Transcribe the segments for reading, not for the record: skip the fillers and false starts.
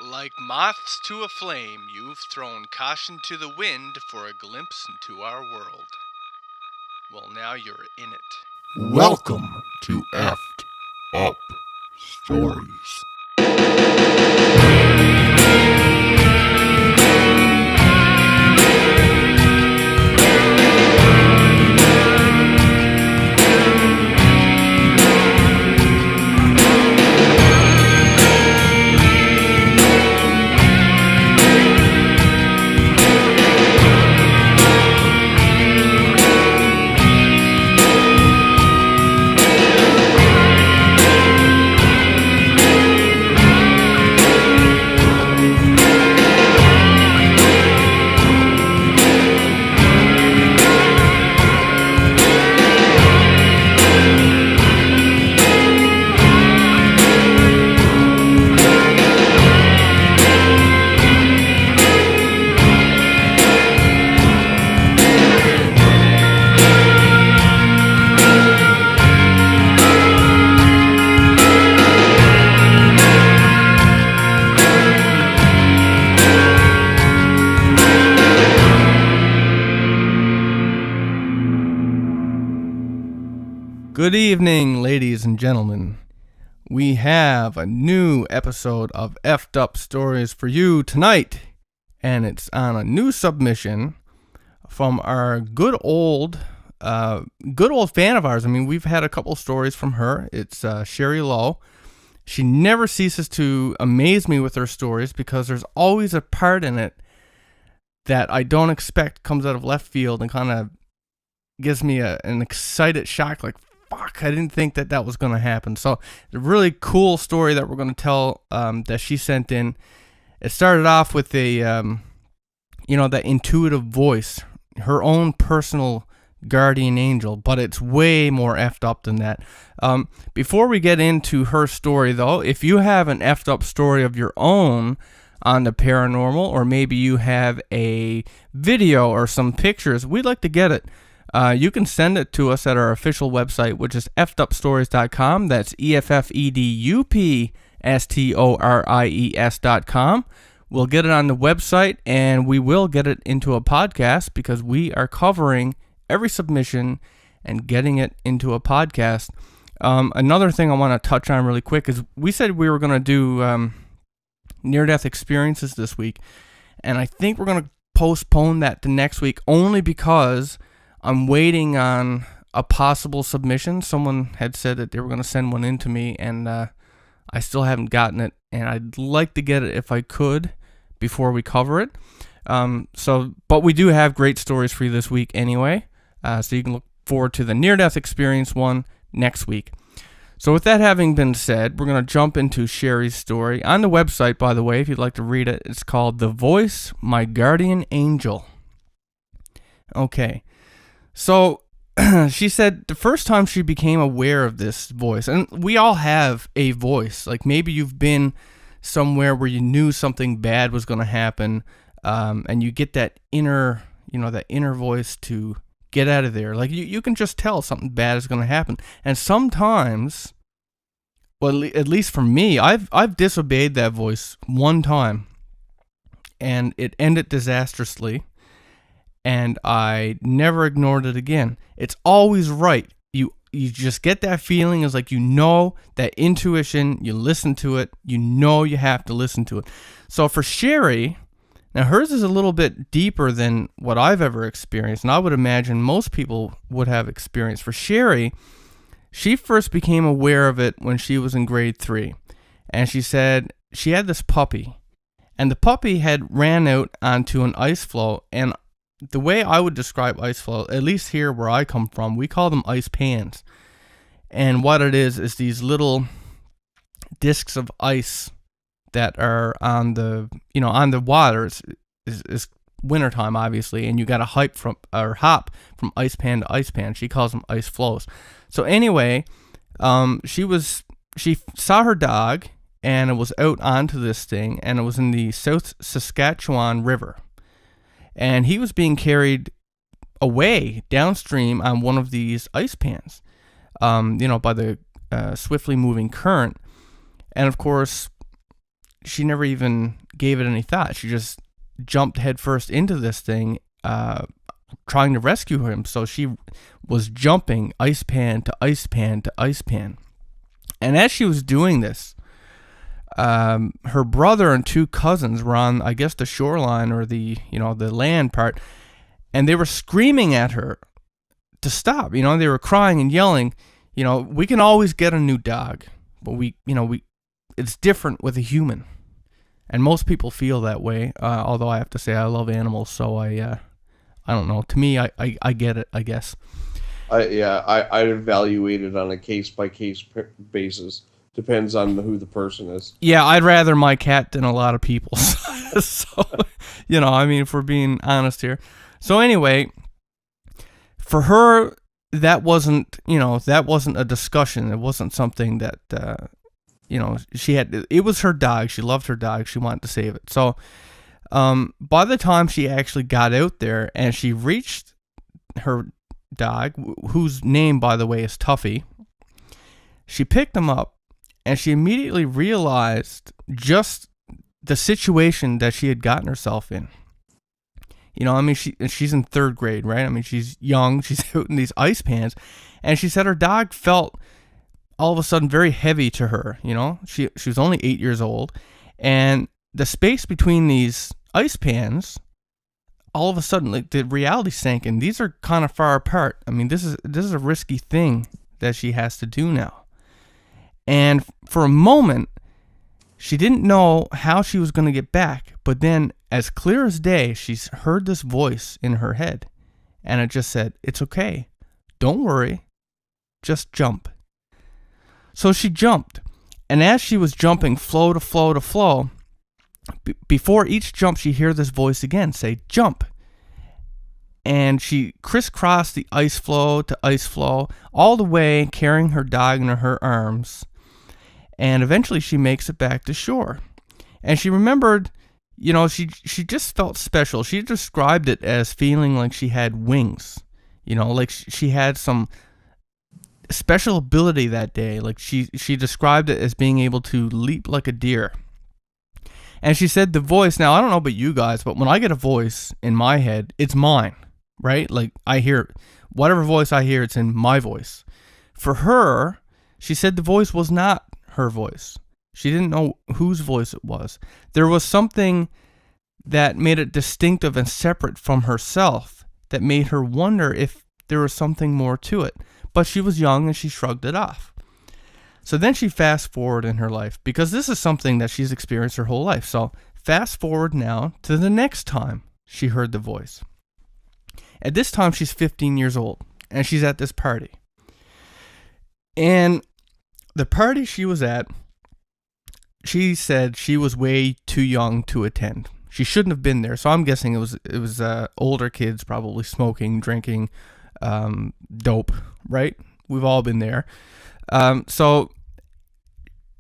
Like moths to a flame, you've thrown caution to the wind for a glimpse into our world. Well, now you're in it. Welcome to Effed Up Stories. Good evening, ladies and gentlemen. We have a new episode of Effed Up Stories for you tonight, and it's on a new submission from our good old fan of ours. I mean, we've had a couple stories from her. It's Sherry Lowe. She never ceases to amaze me with her stories because there's always a part in it that I don't expect comes out of left field and kind of gives me an excited shock, like, fuck, I didn't think that was going to happen. So, a really cool story that we're going to tell that she sent in. It started off with that intuitive voice, her own personal guardian angel, but it's way more effed up than that. Before we get into her story, though, if you have an effed up story of your own on the paranormal, or maybe you have a video or some pictures, we'd like to get it. You can send it to us at our official website, which is effedupstories.com. That's effedupstories.com. We'll get it on the website, and we will get it into a podcast because we are covering every submission and getting it into a podcast. Another thing I want to touch on really quick is we said we were going to do near-death experiences this week, and I think we're going to postpone that to next week only because I'm waiting on a possible submission. Someone had said that they were going to send one in to me, and I still haven't gotten it, and I'd like to get it if I could before we cover it. But we do have great stories for you this week anyway, so you can look forward to the near-death experience one next week. So with that having been said, we're going to jump into Sherry's story. On the website, by the way, if you'd like to read it, it's called The Voice, My Guardian Angel. Okay. So, she said the first time she became aware of this voice, and we all have a voice, like maybe you've been somewhere where you knew something bad was going to happen, and you get that inner voice to get out of there. Like you can just tell something bad is going to happen. And sometimes, well, at least for me, I've disobeyed that voice one time, and it ended disastrously. And I never ignored it again. It's always right. You just get that feeling, is like, that intuition, you listen to it, you have to listen to it. So for Sherry, now hers is a little bit deeper than what I've ever experienced, and I would imagine most people would have experienced. For Sherry, she first became aware of it when she was in grade 3. And she said she had this puppy, and the puppy had ran out onto an ice floe, and the way I would describe ice floe, at least here where I come from, we call them ice pans. And what it is these little discs of ice that are on the water. It's wintertime, obviously, and you got to hop from ice pan to ice pan. She calls them ice floes. So anyway, she saw her dog, and it was out onto this thing, and it was in the South Saskatchewan River. And he was being carried away downstream on one of these ice pans, by the swiftly moving current. And of course, she never even gave it any thought. She just jumped headfirst into this thing, trying to rescue him. So she was jumping ice pan to ice pan to ice pan. And as she was doing this, her brother and two cousins were on, I guess, the shoreline or the land part, and they were screaming at her to stop. They were crying and yelling, we can always get a new dog, but it's different with a human. And most people feel that way, although I have to say I love animals, so I don't know. To me, I get it, I guess. I evaluate it on a case-by-case basis. Depends on who the person is. Yeah, I'd rather my cat than a lot of people. So, if we're being honest here. So anyway, for her, that wasn't a discussion. It wasn't something that, she had. It was her dog. She loved her dog. She wanted to save it. So, by the time she actually got out there and she reached her dog, whose name, by the way, is Tuffy, she picked him up. And she immediately realized just the situation that she had gotten herself in. She's in third grade, right? She's young. She's out in these ice pans. And she said her dog felt all of a sudden very heavy to her. She was only 8 years old. And the space between these ice pans, all of a sudden, like, the reality sank in. These are kind of far apart. This is a risky thing that she has to do now. And for a moment, she didn't know how she was going to get back. But then, as clear as day, she's heard this voice in her head. And it just said, "It's okay. Don't worry. Just jump." So she jumped. And as she was jumping flow to flow to flow, before each jump, she heard this voice again say, "Jump." And she crisscrossed the ice floe to ice floe, all the way carrying her dog in her arms. And eventually she makes it back to shore. And she remembered, she just felt special. She described it as feeling like she had wings, like she had some special ability that day. Like she described it as being able to leap like a deer. And she said the voice, now I don't know about you guys, but when I get a voice in my head, it's mine, right? Like I hear, whatever voice I hear, it's in my voice. For her, she said the voice was not her voice. She didn't know whose voice it was. There was something that made it distinctive and separate from herself that made her wonder if there was something more to it. But she was young and she shrugged it off. So then she fast forward in her life, because this is something that she's experienced her whole life. So fast forward now to the next time she heard the voice. At this time, she's 15 years old and she's at this party. And the party she was at, she said she was way too young to attend. She shouldn't have been there. So I'm guessing it was older kids probably smoking, drinking, dope, right? We've all been there. So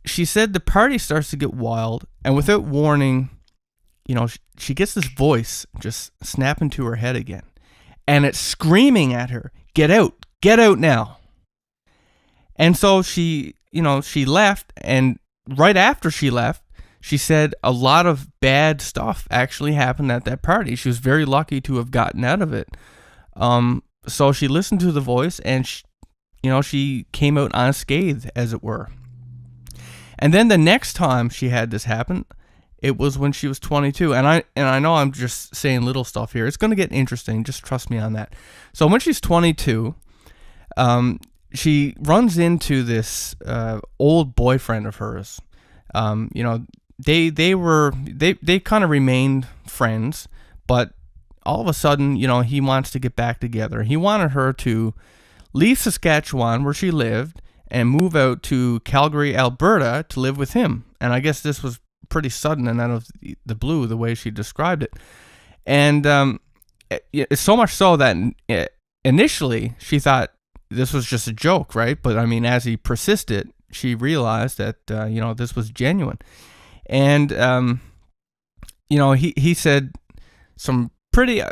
she said the party starts to get wild, and without warning, she gets this voice just snap into her head again, and it's screaming at her, get out now. And so she left, and right after she left, she said a lot of bad stuff actually happened at that party. She was very lucky to have gotten out of it. So she listened to the voice, and she came out unscathed, as it were. And then the next time she had this happen, it was when she was 22. And I know I'm just saying little stuff here. It's going to get interesting. Just trust me on that. So when she's 22, she runs into this old boyfriend of hers. They kind of remained friends, but all of a sudden, he wants to get back together. He wanted her to leave Saskatchewan, where she lived, and move out to Calgary, Alberta, to live with him. And I guess this was pretty sudden and out of the blue, the way she described it. And so much so that initially she thought this was just a joke, right? But as he persisted, she realized that this was genuine. And he said some pretty.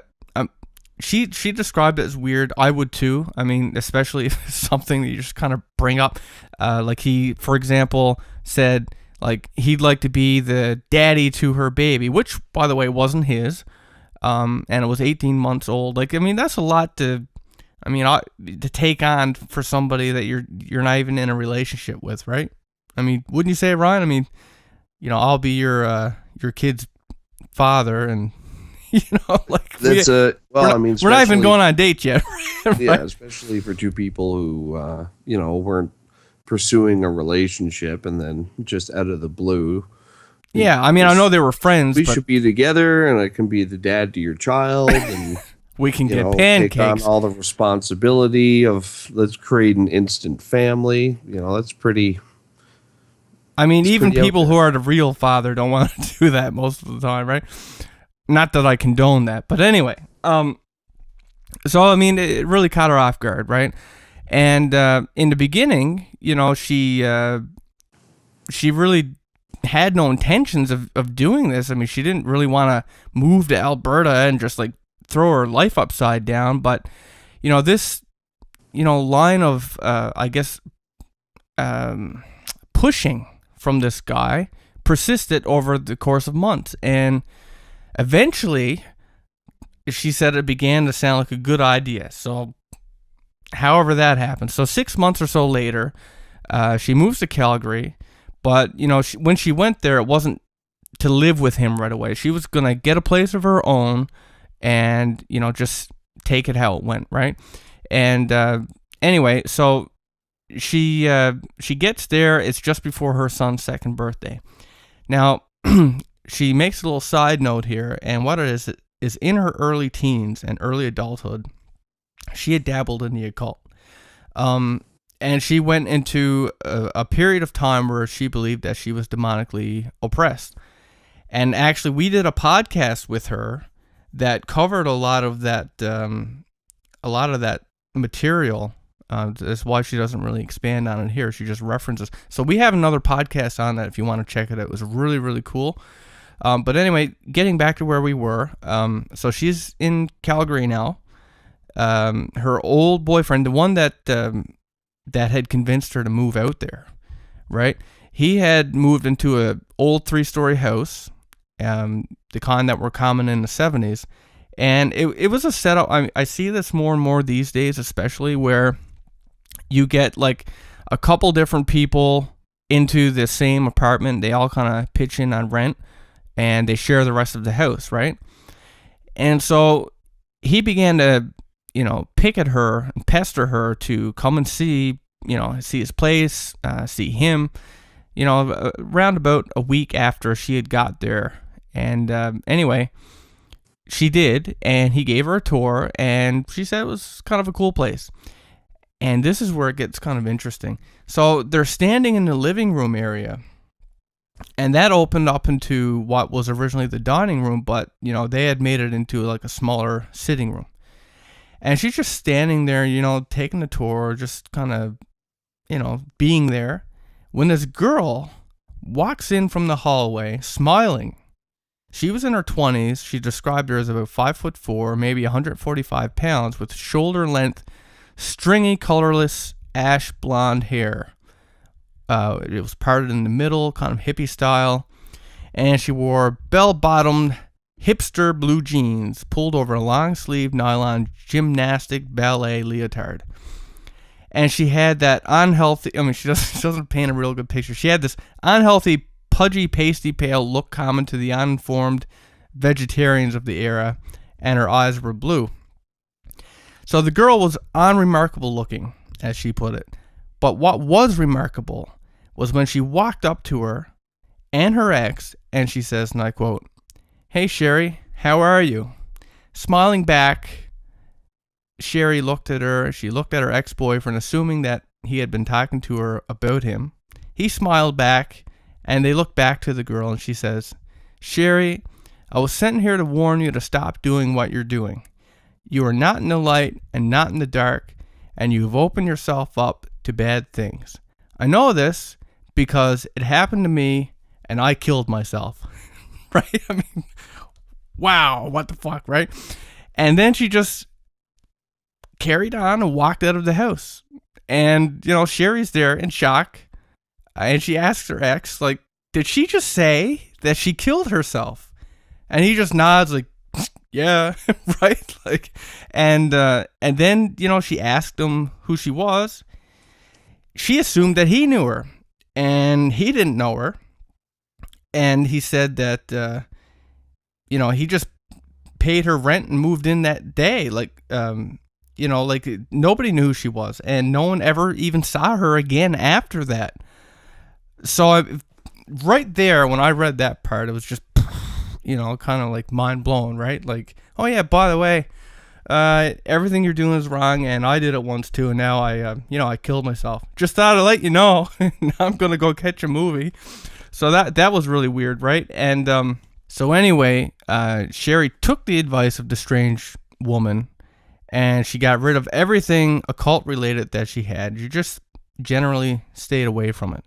She described it as weird. I would too. Especially if it's something that you just kind of bring up. Like he, for example, said, Like he'd like to be the daddy to her baby, which by the way wasn't his, and it was 18 months old. Like I mean that's a lot to, to take on for somebody that you're not even in a relationship with, right? I mean, wouldn't you say, Ryan? I mean, I'll be your kid's father, and like That's we're not even going on a date yet. Right? Yeah, especially for two people who weren't pursuing a relationship, and then just out of the blue. Yeah, I mean, I know they were friends. We but should be together, and I can be the dad to your child, and we can get take pancakes. on all the responsibility of let's create an instant family. That's pretty. I mean, even people who are the real father don't want to do that most of the time, right? Not that I condone that, but anyway. So I mean, it really caught her off guard, right? And in the beginning, she really had no intentions of doing this. I mean, she didn't really want to move to Alberta and just like throw her life upside down. But this line of pushing from this guy persisted over the course of months, and eventually she said it began to sound like a good idea. So however that happened, so 6 months or so later, she moves to Calgary. But when she went there, it wasn't to live with him right away. She was gonna get a place of her own and just take it how it went, right? And anyway, so she gets there. It's just before her son's second birthday. Now she makes a little side note here, and what it is in her early teens and early adulthood, she had dabbled in the occult. And she went into a period of time where she believed that she was demonically oppressed. And actually, we did a podcast with her that covered a lot of that material. That's why she doesn't really expand on it here. She just references. So we have another podcast on that if you want to check it out. It was really, really cool. But anyway, getting back to where we were. So she's in Calgary now. Her old boyfriend, the one that had convinced her to move out there, right? He had moved into a old 3-story house, the kind that were common in the 70s. And it was a setup. I see this more and more these days, especially where you get like a couple different people into the same apartment. They all kind of pitch in on rent and they share the rest of the house, right? And so he began to, pick at her and pester her to come and see his place, see him, around about a week after she had got there. And anyway, she did, and he gave her a tour, and she said it was kind of a cool place. And this is where it gets kind of interesting. So they're standing in the living room area, and that opened up into what was originally the dining room, but, they had made it into like a smaller sitting room. And she's just standing there, taking the tour, just kind of, being there, when this girl walks in from the hallway, smiling. She was in her 20s. She described her as about 5'4", maybe 145 pounds, with shoulder-length, stringy, colorless, ash blonde hair. It was parted in the middle, kind of hippie style. And she wore bell-bottomed, hipster blue jeans pulled over a long-sleeved nylon gymnastic ballet leotard. And she had that unhealthy, she doesn't paint a real good picture. She had this unhealthy, pudgy, pasty pale look common to the uninformed vegetarians of the era, and her eyes were blue. So the girl was unremarkable looking, as she put it. But what was remarkable was when she walked up to her and her ex, and she says, and I quote, "Hey, Sherry, how are you?" Smiling back, Sherry looked at her. She looked at her ex-boyfriend, assuming that he had been talking to her about him. He smiled back, and they looked back to the girl, and she says, "Sherry, I was sent here to warn you to stop doing what you're doing. You are not in the light and not in the dark, and you've opened yourself up to bad things. I know this because it happened to me, and I killed myself." Right? I mean, wow, what the fuck, right? And then she just carried on and walked out of the house. And, Sherry's there in shock. And she asks her ex, like, did she just say that she killed herself? And he just nods like, yeah, right? Like, and then, she asked him who she was. She assumed that he knew her, and he didn't know her. And he said that, he just paid her rent and moved in that day. Like, like nobody knew who she was, and no one ever even saw her again after that. So right there, when I read that part, it was just, kind of like mind blown, right? Like, oh yeah, by the way, everything you're doing is wrong, and I did it once too, and now I killed myself. Just thought I'd let you know. Now I'm gonna go catch a movie. So that was really weird, right? And so anyway, Sherry took the advice of the strange woman, and she got rid of everything occult related that she had. You just generally stayed away from it.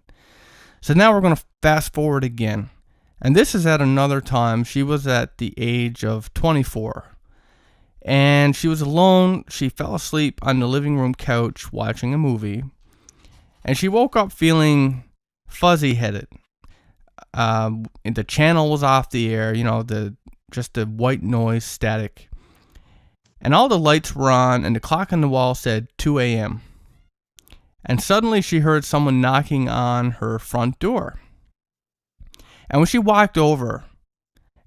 So now we're going to fast forward again. And this is at another time. She was at the age of 24. And she was alone. She fell asleep on the living room couch watching a movie. And she woke up feeling fuzzy-headed. The channel was off the air, just the white noise static. And all the lights were on, and the clock on the wall said 2 a.m. And suddenly she heard someone knocking on her front door. And when she walked over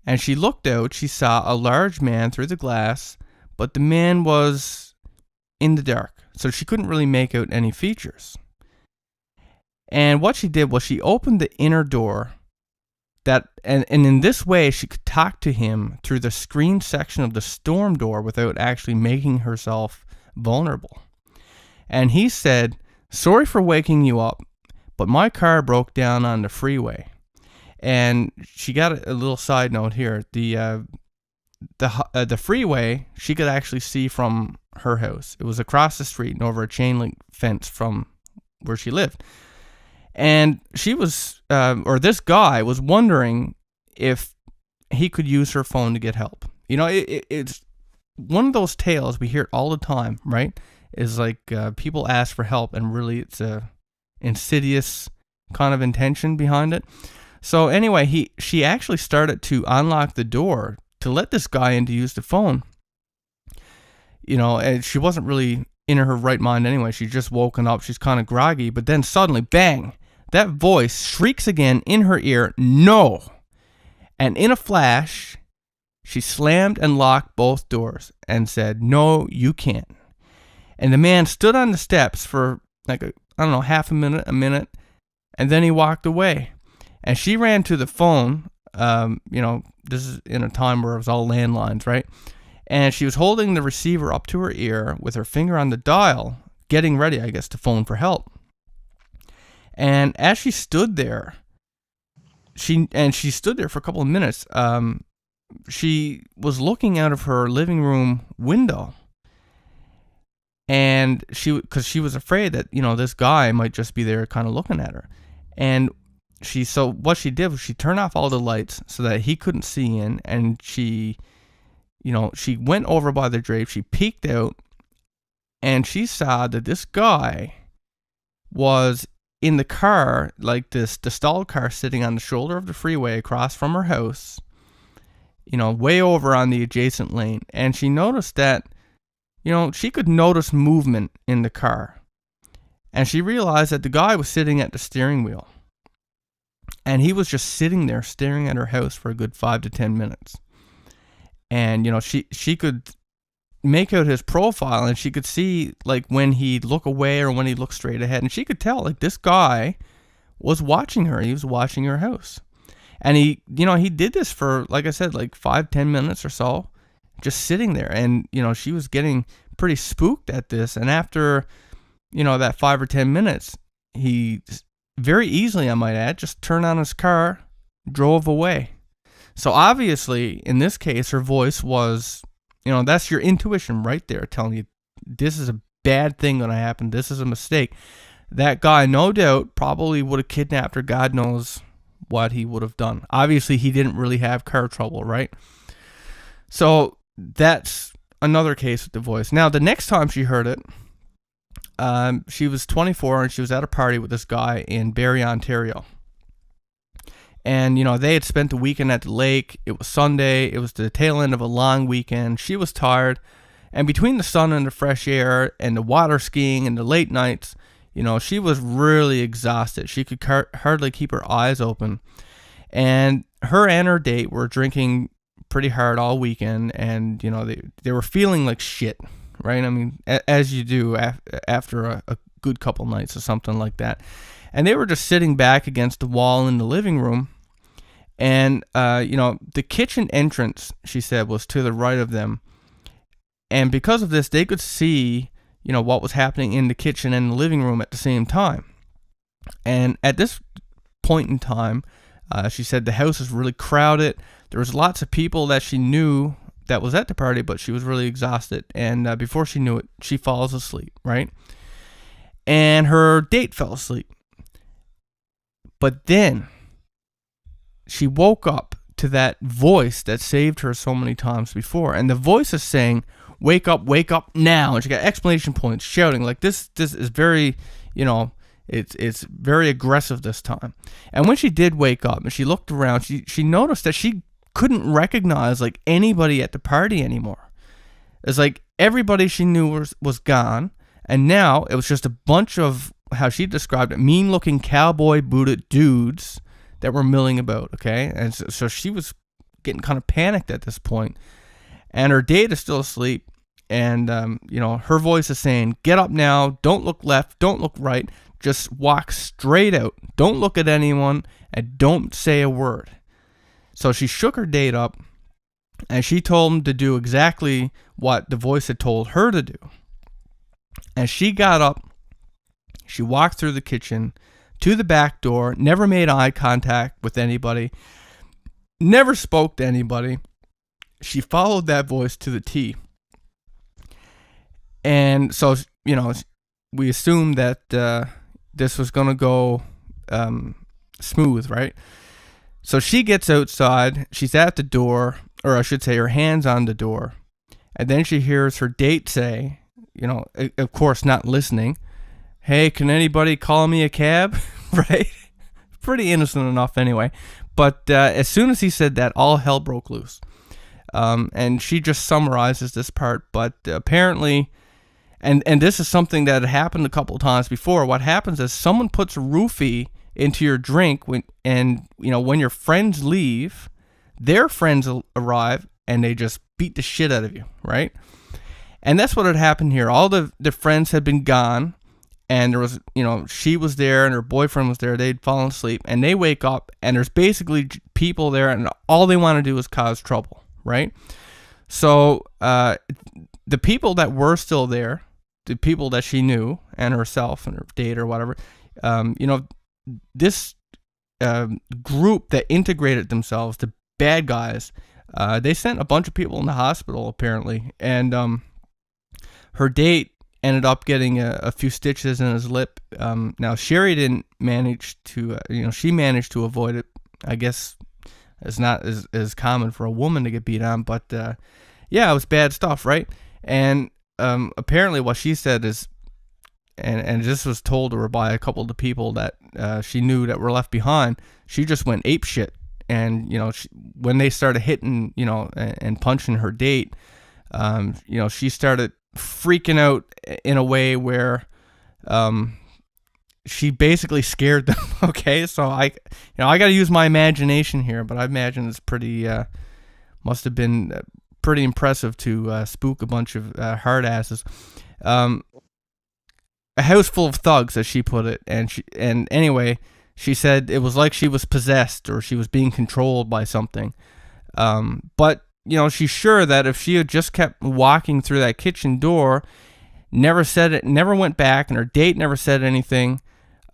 and she looked out, she saw a large man through the glass, but the man was in the dark, so she couldn't really make out any features. And what she did was she opened the inner door, and in this way she could talk to him through the screen section of the storm door without actually making herself vulnerable. And he said, "Sorry for waking you up, but my car broke down on the freeway." And she got a little side note here. The freeway she could actually see from her house. It was across the street and over a chain link fence from where she lived. And she was, or this guy was wondering if he could use her phone to get help. It's one of those tales we hear all the time, right? Is like people ask for help, and really it's a insidious kind of intention behind it. So anyway, she actually started to unlock the door to let this guy in to use the phone. And she wasn't really in her right mind anyway. She'd just woken up. She's kind of groggy. But then suddenly, bang, that voice shrieks again in her ear, "No!" And in a flash, she slammed and locked both doors and said, "No, you can't." And the man stood on the steps for half a minute, and then he walked away. And she ran to the phone. This is in a time where it was all landlines, right? And she was holding the receiver up to her ear with her finger on the dial, getting ready, I guess, to phone for help. And as she stood there, she stood there for a couple of minutes. She was looking out of her living room window, and because she was afraid that this guy might just be there, kind of looking at her. And so what she did was she turned off all the lights so that he couldn't see in, and she went over by the drape. She peeked out, and she saw that this guy was in the car, like the stalled car, sitting on the shoulder of the freeway across from her house, way over on the adjacent lane. And she noticed that, she could notice movement in the car. And she realized that the guy was sitting at the steering wheel. And he was just sitting there staring at her house for a good 5 to 10 minutes. And, she could make out his profile, and she could see, like, when he'd look away or when he'd look straight ahead. And she could tell, like, this guy was watching her. He was watching her house. And he did this for, like I said, like 5-10 minutes or so, just sitting there. And, she was getting pretty spooked at this. And after, that 5 or 10 minutes, he very easily, I might add, just turned on his car, drove away. So obviously, in this case, her voice was, that's your intuition right there telling you this is a bad thing going to happen. This is a mistake. That guy, no doubt, probably would have kidnapped her. God knows what he would have done. Obviously, he didn't really have car trouble, right? So that's another case with the voice. Now, the next time she heard it, she was 24 and she was at a party with this guy in Barrie, Ontario. And, they had spent the weekend at the lake. It was Sunday. It was the tail end of a long weekend. She was tired. And between the sun and the fresh air and the water skiing and the late nights, she was really exhausted. She could hardly keep her eyes open. And her date were drinking pretty hard all weekend. And, they were feeling like shit, right? I mean, as you do after a good couple nights or something like that. And they were just sitting back against the wall in the living room. And, the kitchen entrance, she said, was to the right of them. And because of this, they could see, what was happening in the kitchen and the living room at the same time. And at this point in time, she said the house was really crowded. There was lots of people that she knew that was at the party, but she was really exhausted. And before she knew it, she falls asleep, right? And her date fell asleep. But then she woke up to that voice that saved her so many times before. And the voice is saying, wake up now. And she got exclamation points shouting like this is very, it's very aggressive this time. And when she did wake up and she looked around, she noticed that she couldn't recognize like anybody at the party anymore. It's like everybody she knew was gone. And now it was just a bunch of, how she described it, mean-looking cowboy booted dudes that were milling about, okay? And so she was getting kind of panicked at this point. And her date is still asleep. And, her voice is saying, get up now, don't look left, don't look right, just walk straight out. Don't look at anyone, and don't say a word. So she shook her date up, and she told him to do exactly what the voice had told her to do. And she got up, she walked through the kitchen to the back door, never made eye contact with anybody, never spoke to anybody. She followed that voice to the T. And so, we assumed that this was going to go smooth, right? So she gets outside, she's at the door, or I should say her hand's on the door, and then she hears her date say, of course not listening, hey, can anybody call me a cab? Right? Pretty innocent enough anyway. But as soon as he said that, all hell broke loose. And she just summarizes this part. But apparently, and this is something that had happened a couple times before, what happens is someone puts a roofie into your drink when your friends leave, their friends arrive, and they just beat the shit out of you, right? And that's what had happened here. All the friends had been gone. And there was, she was there and her boyfriend was there. They'd fallen asleep and they wake up and there's basically people there and all they want to do is cause trouble, right? So the people that were still there, the people that she knew and herself and her date or whatever, this group that integrated themselves, the bad guys, they sent a bunch of people in the hospital apparently. And her date ended up getting a few stitches in his lip. Now Sherry didn't manage to, she managed to avoid it. I guess it's not as common for a woman to get beat on, but yeah, it was bad stuff, right? And apparently what she said is, and this was told to her by a couple of the people that she knew that were left behind, she just went ape shit. And, when they started hitting, and punching her date, she started freaking out in a way where she basically scared them. Okay, so I got to use my imagination here, but I imagine it's pretty must have been pretty impressive to spook a bunch of hard asses. A house full of thugs, as she put it, and anyway, she said it was like she was possessed or she was being controlled by something. But she's sure that if she had just kept walking through that kitchen door, never said it, never went back, and her date never said anything,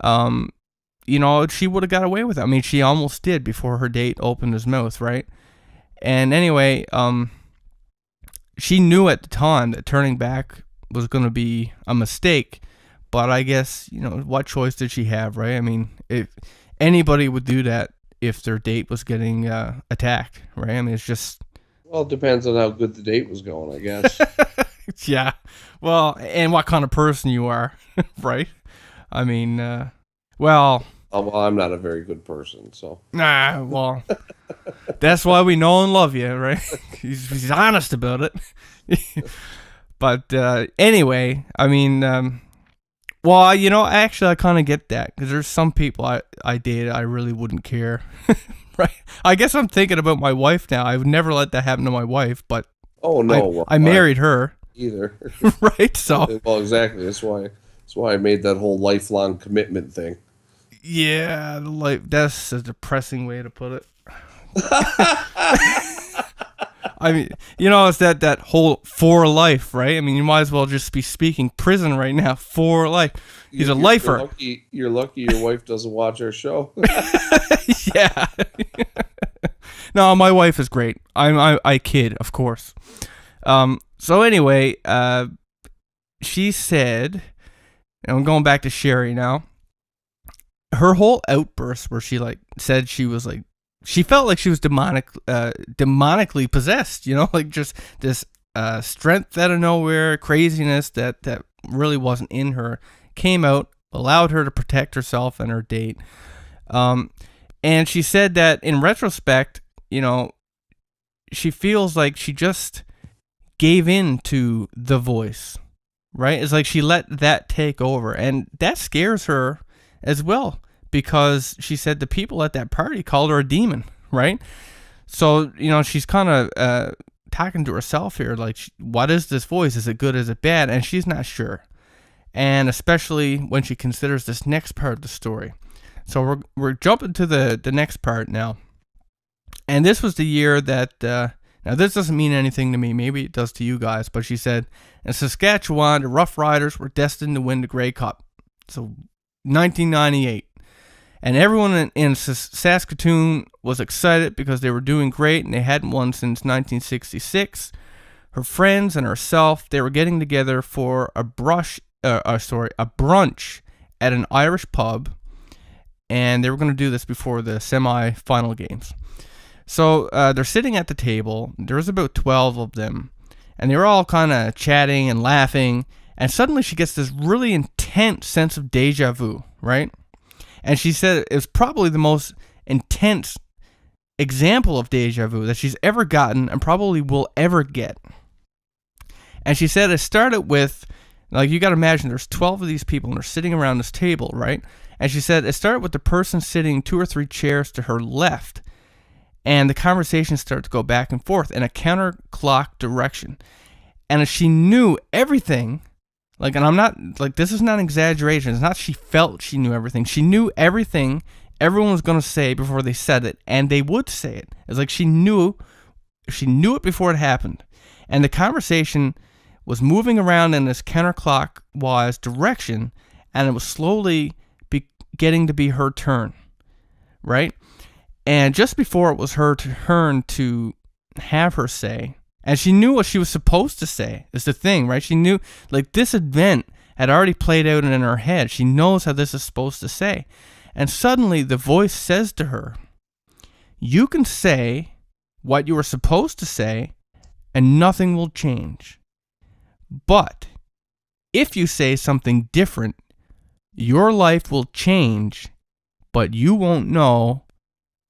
she would have got away with it. I mean, she almost did before her date opened his mouth, right? And anyway, she knew at the time that turning back was going to be a mistake, but I guess, what choice did she have, right? I mean, if anybody would do that if their date was getting attacked, right? I mean, it's just... Well, it depends on how good the date was going, I guess. Yeah. Well, and what kind of person you are, right? I mean, well, Oh, well, I'm not a very good person, so. Nah, well, that's why we know and love you, right? He's honest about it. But anyway, I mean, well, actually, I kind of get that because there's some people I dated I really wouldn't care, right? I guess I'm thinking about my wife now. I would never let that happen to my wife, but Oh no, well, I married her, either. right? So Well, exactly. That's why I made that whole lifelong commitment thing. yeah, like that's a depressing way to put it. I mean, it's that whole for life, right? I mean, you might as well just be speaking prison right now. For life. He's a lifer. You're lucky your wife doesn't watch our show. Yeah. No, my wife is great. I kid, of course. So anyway, she said, and I'm going back to Sherry now. Her whole outburst where she said she felt like she was demonically possessed, like just this strength out of nowhere, craziness that really wasn't in her, came out, allowed her to protect herself and her date. And she said that in retrospect, she feels like she just gave in to the voice, right? It's like she let that take over, and that scares her as well, because she said the people at that party called her a demon, right? So, she's kind of talking to herself here, like, what is this voice? Is it good? Is it bad? And she's not sure. And especially when she considers this next part of the story. So we're jumping to the next part now. And this was the year that, now this doesn't mean anything to me, maybe it does to you guys, but she said, in Saskatchewan, the Rough Riders were destined to win the Grey Cup. So 1998. And everyone in Saskatoon was excited because they were doing great and they hadn't won since 1966. Her friends and herself, they were getting together for a brunch at an Irish pub, and they were going to do this before the semi-final games. So they're sitting at the table. There was about 12 of them, and they were all kind of chatting and laughing, and suddenly she gets this really intense sense of deja vu, right? And she said it was probably the most intense example of deja vu that she's ever gotten and probably will ever get. And she said it started with, you got to imagine there's 12 of these people and they're sitting around this table, right? And she said it started with the person sitting 2 or 3 chairs to her left. And the conversation started to go back and forth in a counterclock direction. And she knew everything. And I'm not, this is not an exaggeration. It's not she felt she knew everything. She knew everything everyone was going to say before they said it, and they would say it. It's like she knew it before it happened. And the conversation was moving around in this counterclockwise direction, and it was slowly getting to be her turn, right? And just before it was her turn to have her say, and she knew what she was supposed to say, is the thing, right? She knew, this event had already played out in her head. She knows how this is supposed to say. And suddenly the voice says to her, you can say what you were supposed to say, and nothing will change. But if you say something different, your life will change, but you won't know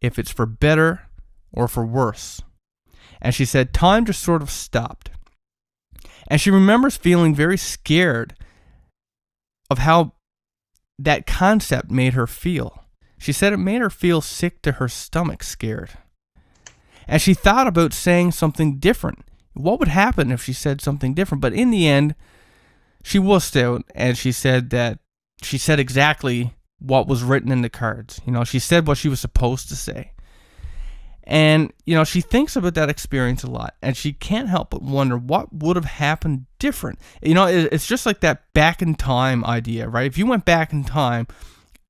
if it's for better or for worse. And she said time just sort of stopped. And she remembers feeling very scared of how that concept made her feel. She said it made her feel sick to her stomach, scared. And she thought about saying something different. What would happen if she said something different? But in the end, she wussed out, and she said exactly what was written in the cards. She said what she was supposed to say. And, she thinks about that experience a lot, and she can't help but wonder what would have happened different. It's just like that back in time idea, right? If you went back in time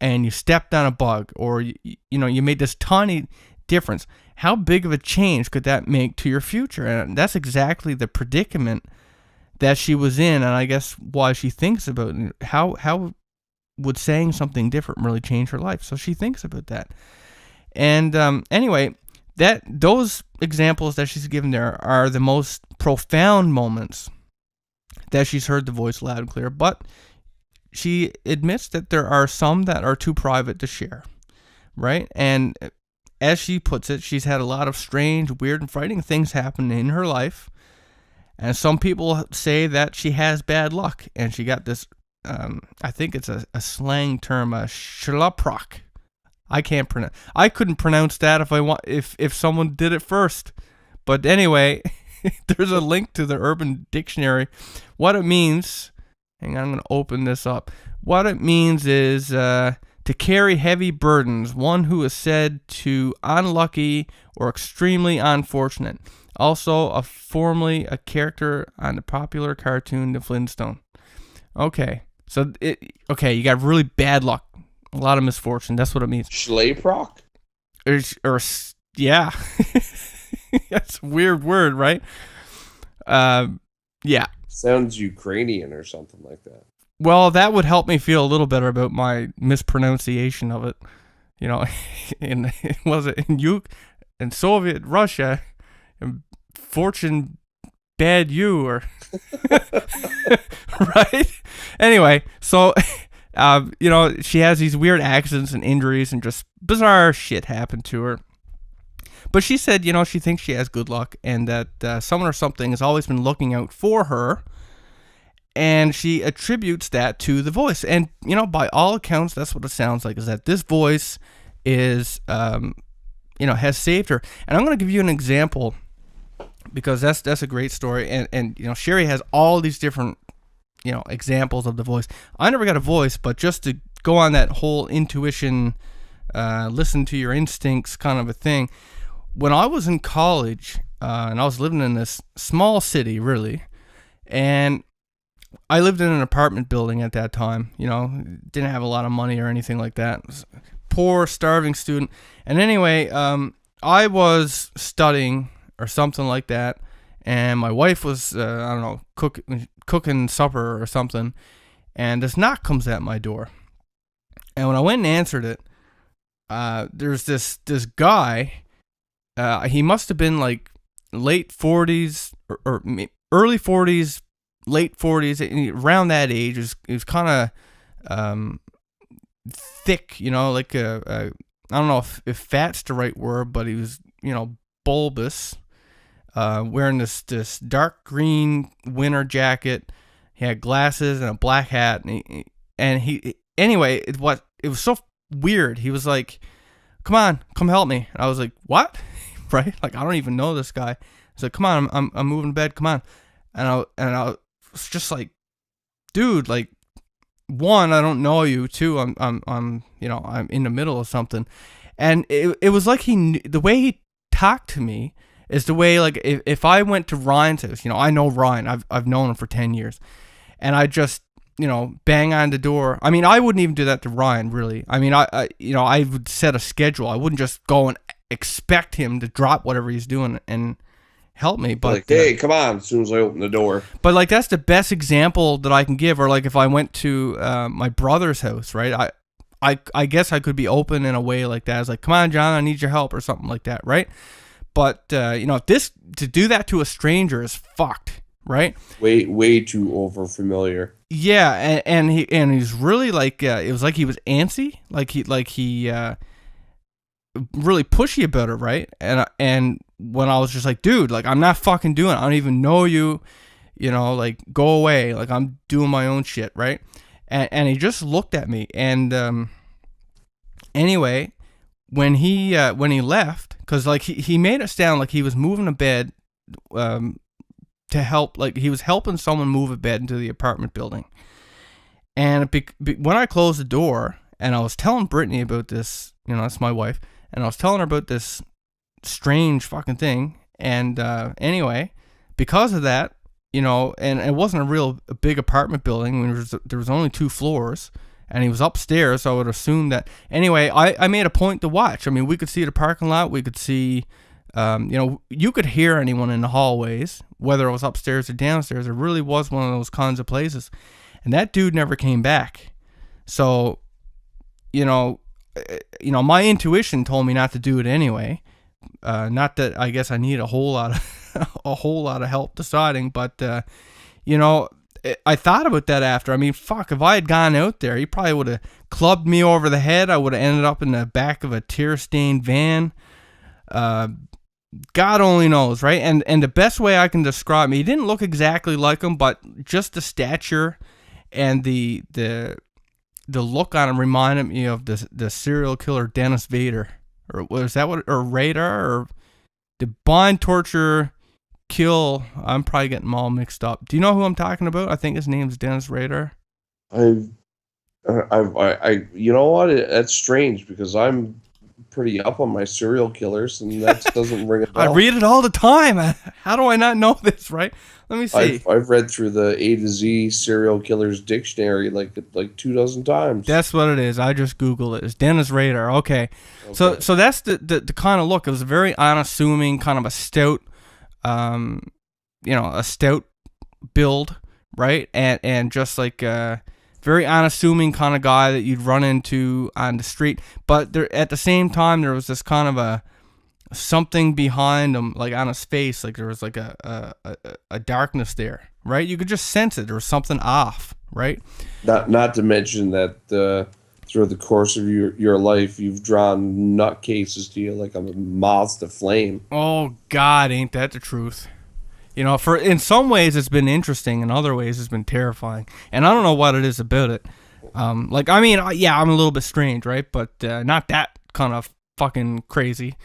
and you stepped on a bug, or, you made this tiny difference, how big of a change could that make to your future? And that's exactly the predicament that she was in, and I guess why she thinks about it. How would saying something different really change her life? So she thinks about that. And anyway, those examples that she's given there are the most profound moments that she's heard the voice loud and clear. But she admits that there are some that are too private to share, right? And as she puts it, she's had a lot of strange, weird, and frightening things happen in her life. And some people say that she has bad luck, and she got this, I think it's a slang term, a schlaprock. I couldn't pronounce that if someone did it first. But anyway, there's a link to the Urban Dictionary. What it means, hang on, I'm going to open this up. What it means is to carry heavy burdens, one who is said to unlucky or extremely unfortunate. Also, formerly a character on the popular cartoon The Flintstone. Okay, so you got really bad luck, a lot of misfortune. That's what it means. Schleprock? Yeah. That's a weird word, right? Yeah. Sounds Ukrainian or something like that. Well, that would help me feel a little better about my mispronunciation of it. You know, in Soviet Russia, fortune bad you or right? Anyway, so she has these weird accidents and injuries and just bizarre shit happen to her. But she said, she thinks she has good luck and that someone or something has always been looking out for her. And she attributes that to the voice. And, by all accounts, that's what it sounds like, is that this voice is, has saved her. And I'm going to give you an example because that's a great story. And Sherry has all these different, examples of the voice. I never got a voice, but just to go on that whole intuition, listen to your instincts kind of a thing. When I was in college, and I was living in this small city, really, and I lived in an apartment building at that time, didn't have a lot of money or anything like that. Was a poor, starving student. And anyway, I was studying or something like that, and my wife was, cooking supper or something, and this knock comes at my door. And when I went and answered it, there's this guy. He must have been like late 40s or early 40s, late 40s, around that age. He was kind of thick, like I don't know if fat's the right word, but he was, bulbous, wearing this dark green winter jacket. He had glasses and a black hat, anyway, it was so weird. He was like, "Come on, come help me." And I was like, "What?" Right? Like, I don't even know this guy. He's like, "Come on, I'm moving to bed. Come on." And I was just like, "Dude, like, one, I don't know you. Two, I'm in the middle of something." And it was like the way he talked to me is the way, like, if I went to Ryan's house, I know Ryan. I've known him for 10 years. And I just, bang on the door. I mean, I wouldn't even do that to Ryan, really. I mean, I would set a schedule. I wouldn't just go and expect him to drop whatever he's doing and help me. But like, hey, come on, as soon as I open the door. But like, that's the best example that I can give. Or like, if I went to my brother's house, right? I guess I could be open in a way like that. I was like, "Come on, John, I need your help," or something like that, right? But to do that to a stranger is fucked, right? Way too over familiar. Yeah, and he's really like, it was like he was antsy, like he really pushy about it, right? And when I was just like, "Dude, like, I'm not fucking doing it. I don't even know you, like, go away. Like, I'm doing my own shit," right? And he just looked at me, and anyway, when he left, because like he made it sound like he was moving a bed to help, like he was helping someone move a bed into the apartment building. And when I closed the door and I was telling Brittany about this, that's my wife, and I was telling her about this strange fucking thing. And anyway, because of that, and it wasn't a big apartment building. There was only 2 floors, and he was upstairs, so I would assume that. Anyway, I made a point to watch. I mean, we could see the parking lot. We could see, you could hear anyone in the hallways, whether it was upstairs or downstairs. It really was one of those kinds of places. And that dude never came back. So, my intuition told me not to do it anyway. Not that I guess I need a whole lot of help deciding, but I thought about that after. I mean, fuck, if I had gone out there, he probably would have clubbed me over the head. I would have ended up in the back of a tear-stained van. God only knows, right? And the best way I can describe him, he didn't look exactly like him, but just the stature and the look on him reminded me of the serial killer Dennis Vader, or was that what, or Radar, or the bind, torture, kill. I'm probably getting them all mixed up. Do you know who I'm talking about? I think his name's Dennis Rader. You know what? That's strange because I'm pretty up on my serial killers, and that doesn't ring a bell. I read it all the time. How do I not know this, right? Let me see. I've read through the A to Z serial killers dictionary like 24 times. That's what it is. I just Googled it. It's Dennis Rader. Okay. So that's the kind of look. It was a very unassuming, kind of a stout, a stout build, right? And just like very unassuming kind of guy that you'd run into on the street. But there, at the same time, there was this kind of a something behind him, like on his face, like there was like a darkness there, right? You could just sense it. There was something off, right? Not to mention that throughout the course of your life, you've drawn nutcases to you like a moth to flame. Oh God, ain't that the truth? You know, for in some ways it's been interesting, in other ways it's been terrifying, and I don't know what it is about it. Like, I mean, yeah, I'm a little bit strange, right? But not that kind of fucking crazy.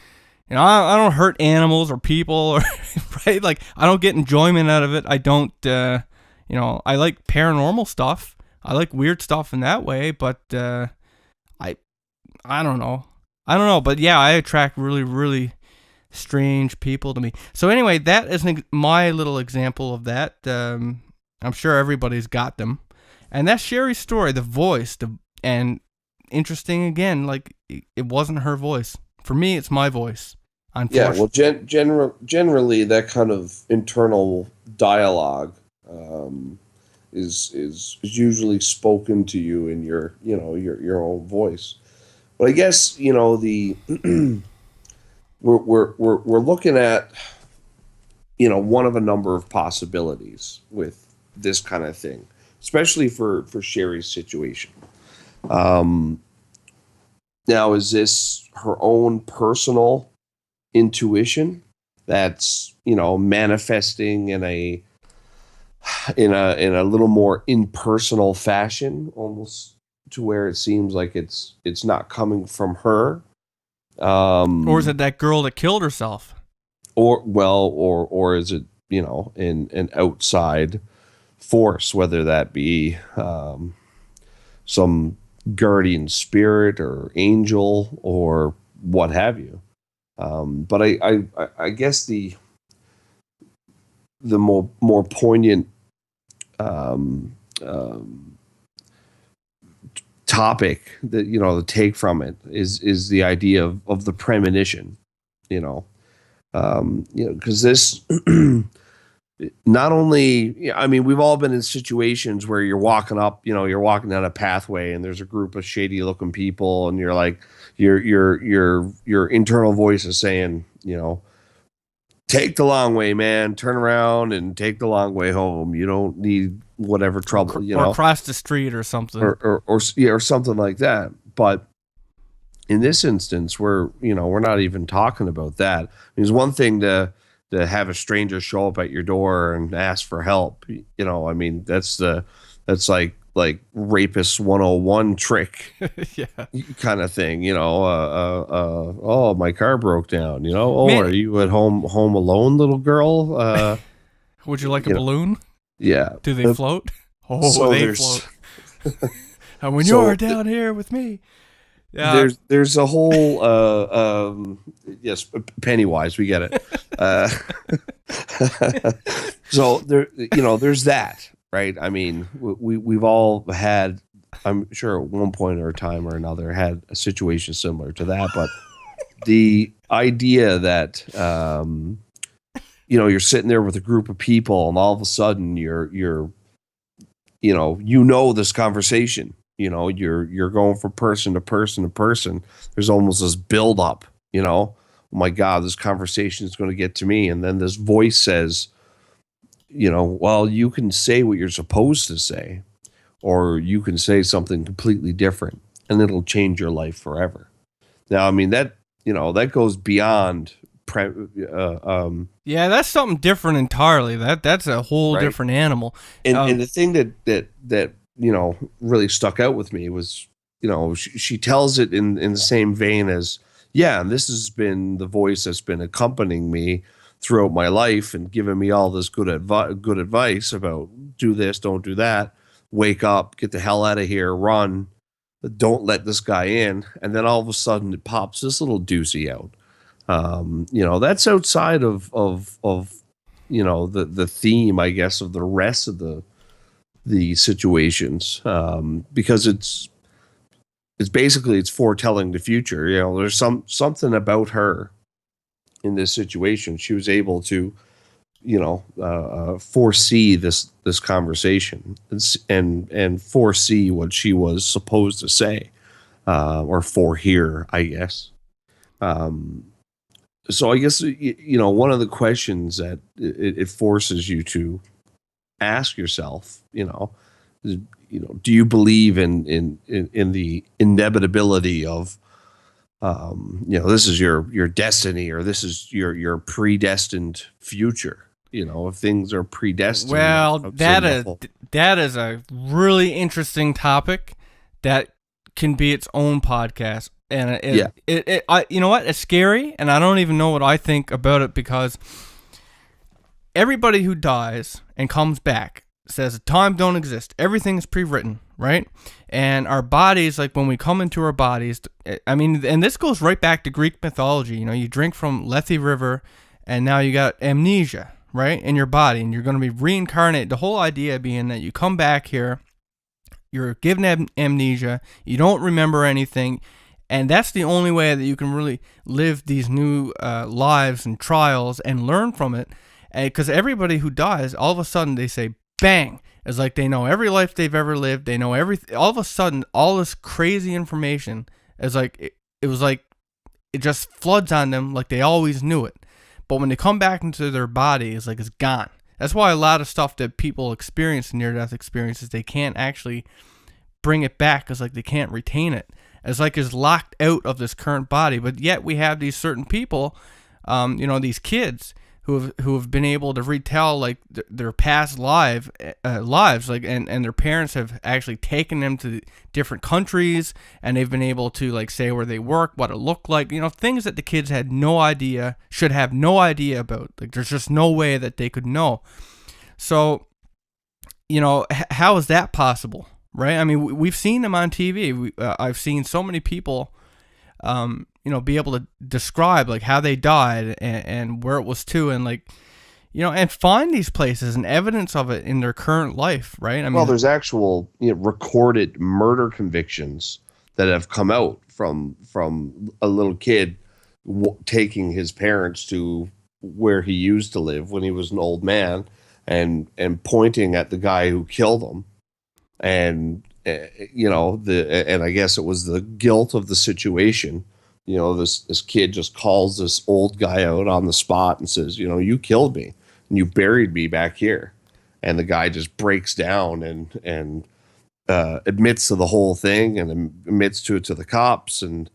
You know, I don't hurt animals or people, or right? Like, I don't get enjoyment out of it. I don't, I like paranormal stuff. I like weird stuff in that way, but I don't know. But yeah, I attract really, really strange people to me. So anyway, that is my little example of that. I'm sure everybody's got them, and that's Sherry's story. The voice, and interesting again, like it wasn't her voice. For me, it's my voice. Yeah, well, generally that kind of internal dialogue is usually spoken to you in your own voice. But I guess we're looking at one of a number of possibilities with this kind of thing, especially for Sherry's situation. Now, is this her own personal intuition that's manifesting in a little more impersonal fashion, almost to where it seems like it's not coming from her? Or is it that girl that killed herself? Or is it in an outside force, whether that be some guardian spirit or angel or what have you? But I guess the more poignant topic that to take from it is the idea of the premonition, because this not only, I mean, we've all been in situations where you're walking up, you're walking down a pathway and there's a group of shady looking people, and you're like, your internal voice is saying, take the long way, man, turn around and take the long way home. You don't need whatever trouble, or cross the street or something, or something like that. But in this instance, we're not even talking about that. It's one thing to have a stranger show up at your door and ask for help. I mean, that's like rapist 101 trick, yeah, kind of thing. Oh, my car broke down. Man, are you at home alone, little girl? Would you like a balloon? Yeah. Do they float? Oh, so they float. And when you're down here with me. Yeah. There's a whole yes, Pennywise, we get it. So there's that, right? I mean, we've all had, I'm sure at one point or time or another, had a situation similar to that. But the idea that you're sitting there with a group of people and all of a sudden you're this conversation. You're going from person to person to person. There's almost this build up, oh my God, this conversation is going to get to me. And then this voice says, well, you can say what you're supposed to say, or you can say something completely different, and it'll change your life forever. Now, I mean that goes beyond Yeah, that's something different entirely. That's a whole right. different animal. And the thing that really stuck out with me was, she tells it in the same vein as, yeah, and this has been the voice that's been accompanying me throughout my life and giving me all this good advice about do this, don't do that, wake up, get the hell out of here, run, don't let this guy in. And then all of a sudden it pops this little doozy out. That's outside of the theme, I guess, of the rest of the situations, because it's basically it's foretelling the future. There's something about her in this situation. She was able to foresee this conversation and foresee what she was supposed to say, or forehear, I guess. So I guess one of the questions that it forces you to ask yourself, do you believe in the inevitability of, this is your destiny, or this is your predestined future? If things are predestined. Well, that is a really interesting topic that can be its own podcast. And you know what? It's scary, and I don't even know what I think about it, because everybody who dies and comes back says time don't exist. Everything is pre-written, right? And our bodies, like when we come into our bodies, I mean, and this goes right back to Greek mythology. You drink from Lethe River, and now you got amnesia, right, in your body, and you're going to be reincarnated. The whole idea being that you come back here, you're given amnesia, you don't remember anything, and that's the only way that you can really live these new lives and trials and learn from it. Because everybody who dies, all of a sudden they say, bang, it's like they know every life they've ever lived. They know everything. All of a sudden, all this crazy information is like, it was like, it just floods on them like they always knew it. But when they come back into their body, it's like it's gone. That's why a lot of stuff that people experience, near-death experiences, they can't actually bring it back, because like they can't retain it. It's like it's locked out of this current body. But yet we have these certain people, these kids who have been able to retell like their past lives, like and their parents have actually taken them to different countries, and they've been able to like say where they work, what it looked like, things that the kids had no idea, should have no idea about. Like there's just no way that they could know. So, how is that possible, right? I mean, we've seen them on TV. I've seen so many people, be able to describe like how they died and where it was to, and like, and find these places and evidence of it in their current life, right? I mean, there's actual recorded murder convictions that have come out from a little kid taking his parents to where he used to live when he was an old man, and pointing at the guy who killed him, and and I guess it was the guilt of the situation. This kid just calls this old guy out on the spot and says, you killed me and you buried me back here. And the guy just breaks down and admits to the whole thing, and admits to it to the cops. And,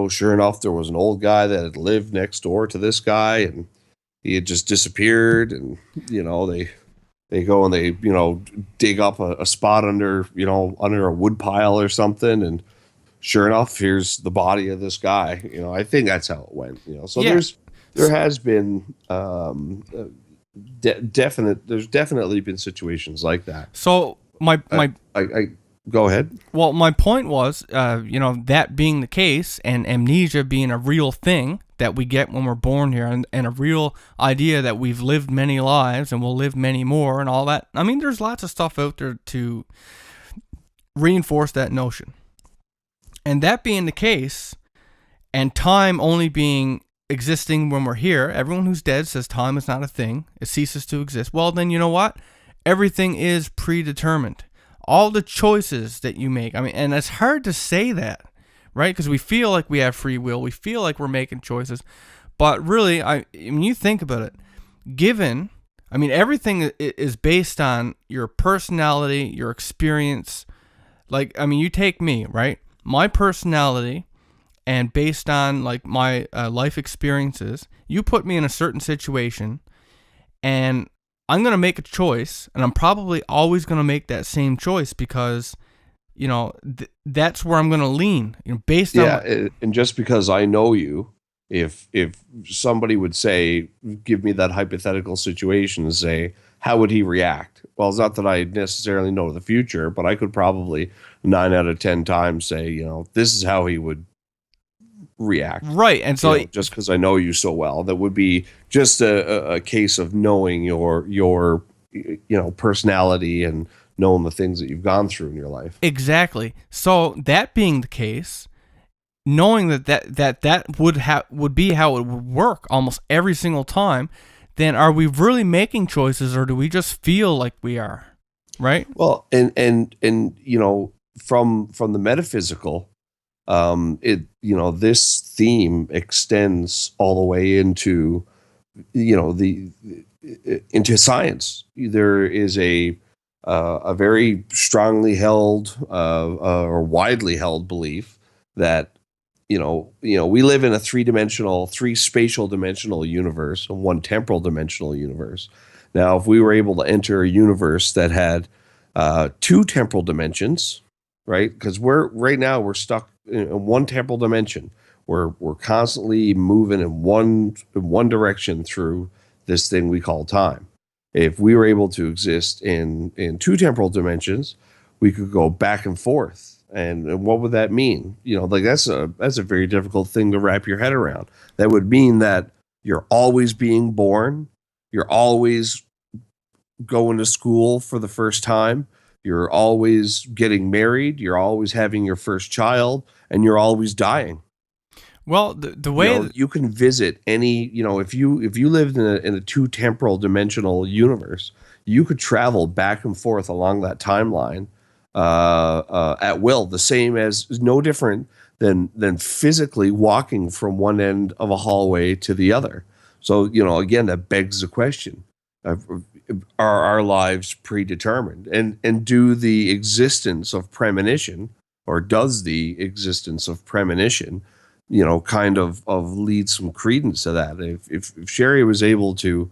sure enough, there was an old guy that had lived next door to this guy, and he had just disappeared. And, they go and they, dig up a spot under a wood pile or something. And sure enough, here's the body of this guy. I think that's how it went. So yeah. There has been there's definitely been situations like that. So my go ahead. Well, my point was, that being the case, and amnesia being a real thing that we get when we're born here, and a real idea that we've lived many lives and we'll live many more and all that. I mean, there's lots of stuff out there to reinforce that notion. And that being the case, and time only being existing when we're here, everyone who's dead says time is not a thing. It ceases to exist. Well, then you know what? Everything is predetermined. All the choices that you make. I mean, and it's hard to say that, right? Because we feel like we have free will. We feel like we're making choices. But really, when you think about it, given I mean, everything is based on your personality, your experience. Like, I mean, you take me, right? My personality, and based on like my life experiences, you put me in a certain situation, and I'm gonna make a choice, and I'm probably always gonna make that same choice because that's where I'm gonna lean. Based on And just because I know you, if somebody would say, give me that hypothetical situation and say, how would he react? Well, it's not that I necessarily know the future, but I could probably 9 out of 10 times say, this is how he would react. right, and so Just because I know you so well, that would be just a case of knowing your personality and knowing the things that you've gone through in your life. exactly. So that being the case, knowing that would be how it would work almost every single time, then are we really making choices, or do we just feel like we are? Right? Well, and from the metaphysical, this theme extends all the way into the into science. There is a very strongly held or widely held belief that we live in a three spatial dimensional universe and one temporal dimensional universe. Now, if we were able to enter a universe that had two temporal dimensions, right? Because we're stuck in one temporal dimension. We're constantly moving in one direction through this thing we call time. If we were able to exist in two temporal dimensions, we could go back and forth. And what would that mean? Like that's a very difficult thing to wrap your head around. That would mean that you're always being born, you're always going to school for the first time, you're always getting married, you're always having your first child, and you're always dying. Well, the way You can visit any, if you lived in a two temporal dimensional universe, you could travel back and forth along that timeline at will. The same as no different than physically walking from one end of a hallway to the other. So again, that begs the question: are our lives predetermined, and do the existence of premonition, or does the existence of premonition kind of lead some credence to that? If Sherry was able to,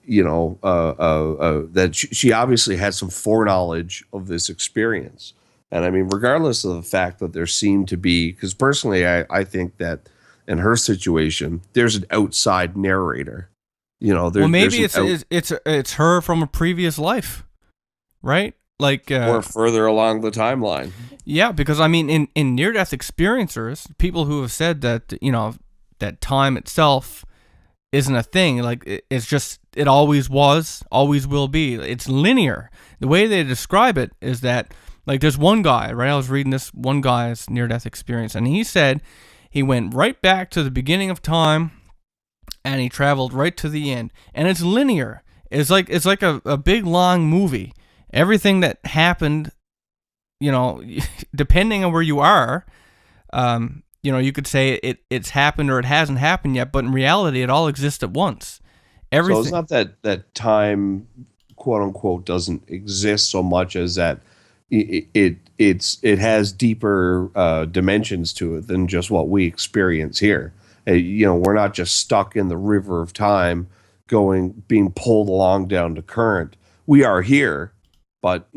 that she obviously had some foreknowledge of this experience. And I mean, regardless of the fact that there seemed to be, because personally, I think that in her situation, there's an outside narrator. well, maybe it's her from a previous life, right? Like or further along the timeline. yeah, because I mean, in near death experiencers, people who have said that that time itself isn't a thing. Like it's just it always was, always will be. It's linear. The way they describe it is that like there's one guy, right? I was reading this one guy's near death experience, and he said he went right back to the beginning of time, and he traveled right to the end, and it's linear. It's like a big long movie. Everything that happened, depending on where you are, you could say it's happened or it hasn't happened yet, but in reality, it all exists at once. Everything. So it's not that time, quote unquote, doesn't exist so much as that it has deeper dimensions to it than just what we experience here. We're not just stuck in the river of time, being pulled along down the current. We are here, but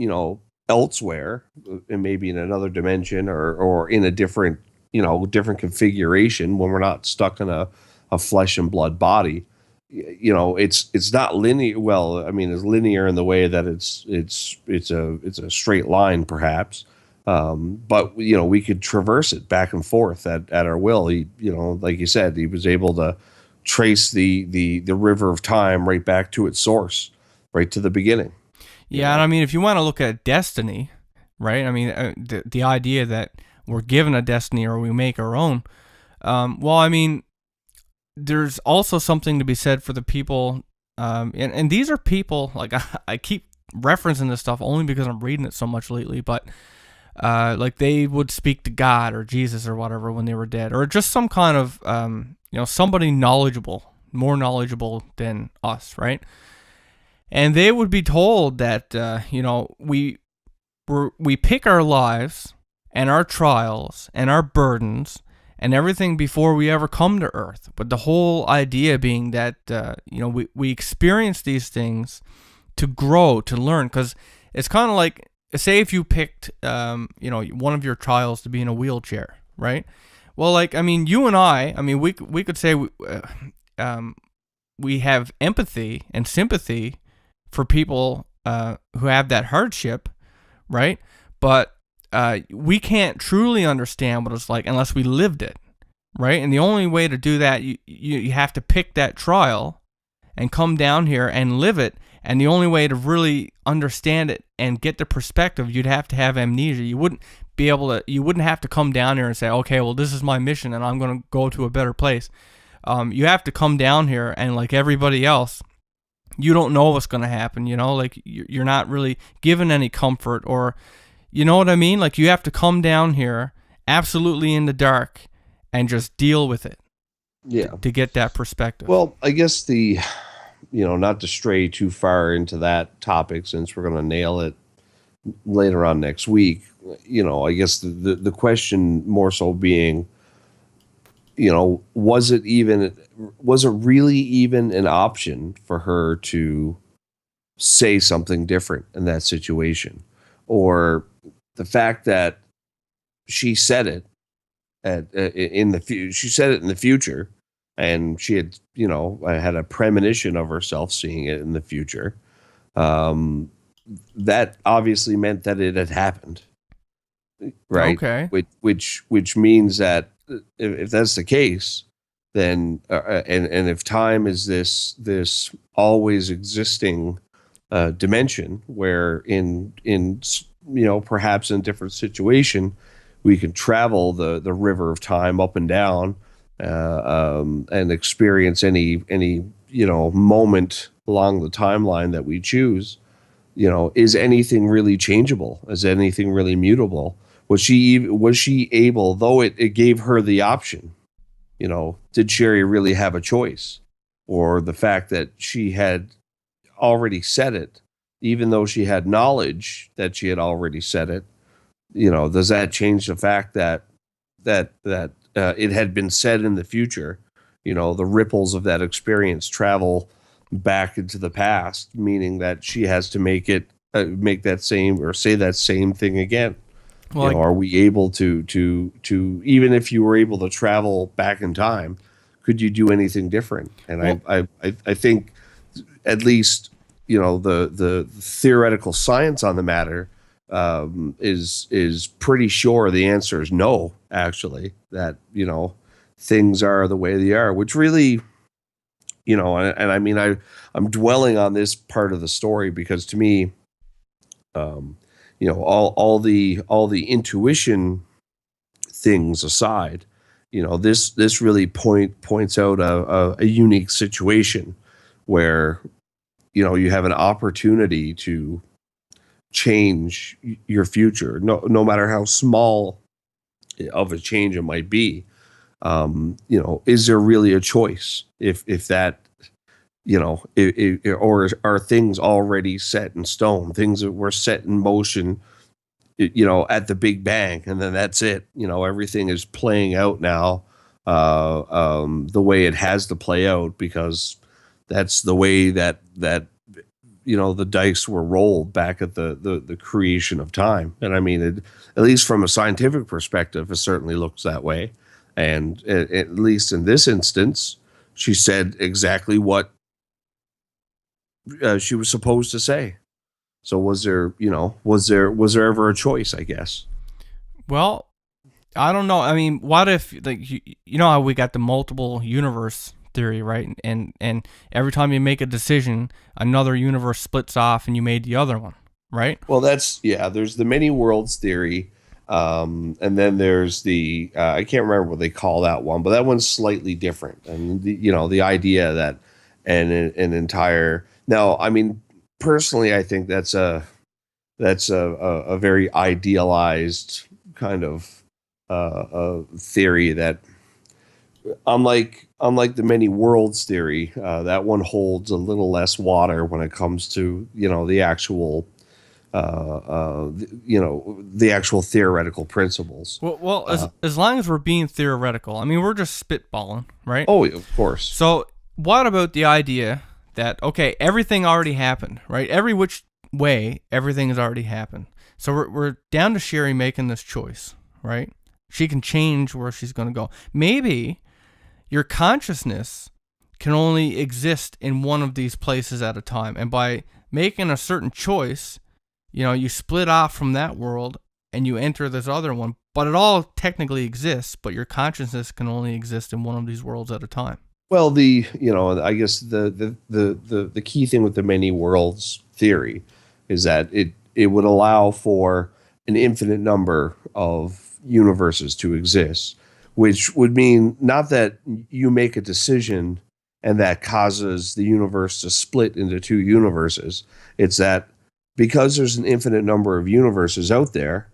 elsewhere, and maybe in another dimension or in a different configuration, when we're not stuck in a flesh and blood body. It's not linear. Well, I mean, it's linear in the way that it's a straight line, perhaps. But we could traverse it back and forth at our will. He, like you said, he was able to trace the river of time right back to its source, right to the beginning. Yeah, and I mean, if you want to look at destiny, right? I mean, the idea that we're given a destiny or we make our own. Well, I mean, there's also something to be said for the people, and these are people, like I keep referencing this stuff only because I'm reading it so much lately, but like they would speak to God or Jesus or whatever when they were dead, or just some kind of, somebody knowledgeable, more knowledgeable than us, right? and they would be told that we pick our lives and our trials and our burdens and everything before we ever come to Earth. But the whole idea being that we experience these things to grow, to learn, because it's kind of like, say if you picked one of your trials to be in a wheelchair, right? Well, like, I mean, you and I mean, we could say we have empathy and sympathy for people who have that hardship, right? But we can't truly understand what it's like unless we lived it, right? And the only way to do that, you have to pick that trial and come down here and live it. And the only way to really understand it and get the perspective, you'd have to have amnesia. You wouldn't have to come down here and say, okay, well, this is my mission and I'm going to go to a better place. You have to come down here, and like everybody else, you don't know what's going to happen, like you're not really given any comfort, or, you know what I mean? Like, you have to come down here absolutely in the dark and just deal with it. Yeah. To get that perspective. Well, I guess not to stray too far into that topic, since we're going to nail it later on next week, I guess the question more so being, was it really even an option for her to say something different in that situation? Or the fact that she said it she said it in the future, and she had, had a premonition of herself seeing it in the future. That obviously meant that it had happened, right? Okay. Which means that if that's the case, then and if time is this always existing dimension, where in perhaps in a different situation we can travel the river of time up and down, and experience any moment along the timeline that we choose. Is anything really changeable? Is anything really mutable? Was she able, though it gave her the option, did Sherry really have a choice? Or the fact that she had already said it, even though she had knowledge that she had already said it, does that change the fact that it had been said in the future? The ripples of that experience travel back into the past, meaning that she has to make that same, or say that same thing again. Well, are we able to even if you were able to travel back in time, could you do anything different? And I think, at least, the theoretical science on the matter is pretty sure the answer is no, actually, that things are the way they are, which really, and I mean, I'm dwelling on this part of the story because, to me, all the intuition things aside, this really points out a unique situation where you have an opportunity to change your future, no matter how small of a change it might be. Is there really a choice if that, or are things already set in stone, things that were set in motion, at the Big Bang, and then that's it? Everything is playing out now the way it has to play out, because that's the way that the dice were rolled back at the creation of time. And I mean, at least from a scientific perspective, it certainly looks that way. And at least in this instance, she said exactly what she was supposed to say. So was there ever a choice, I guess? Well, I don't know. I mean, what if, like, you know how we got the multiple universe theory, right? And every time you make a decision, another universe splits off and you made the other one, right? Well, there's the many worlds theory. And then there's the I can't remember what they call that one, but that one's slightly different. And the idea that an entire, now, I mean, personally, I think that's a very idealized kind of theory that unlike the many worlds theory, that one holds a little less water when it comes to the actual the actual theoretical principles. Well, as long as we're being theoretical, I mean, we're just spitballing, right? Oh, of course. So, what about the idea that, okay, everything already happened, right? Every which way, everything has already happened. So we're down to Sherry making this choice, right? She can change where she's going to go. Maybe your consciousness can only exist in one of these places at a time. And by making a certain choice, you split off from that world and you enter this other one. But it all technically exists, but your consciousness can only exist in one of these worlds at a time. Well, I guess the key thing with the many worlds theory is that it would allow for an infinite number of universes to exist, which would mean not that you make a decision and that causes the universe to split into two universes. It's that because there's an infinite number of universes out there,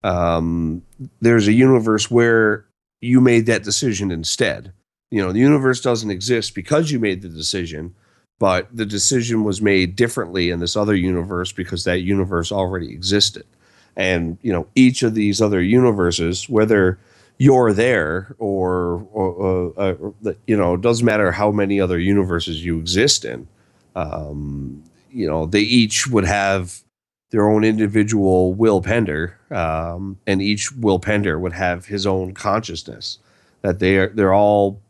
there's a universe where you made that decision instead. The universe doesn't exist because you made the decision, but the decision was made differently in this other universe because that universe already existed. And, each of these other universes, whether you're there or it doesn't matter how many other universes you exist in, they each would have their own individual Will Pender, and each Will Pender would have his own consciousness, that they're all,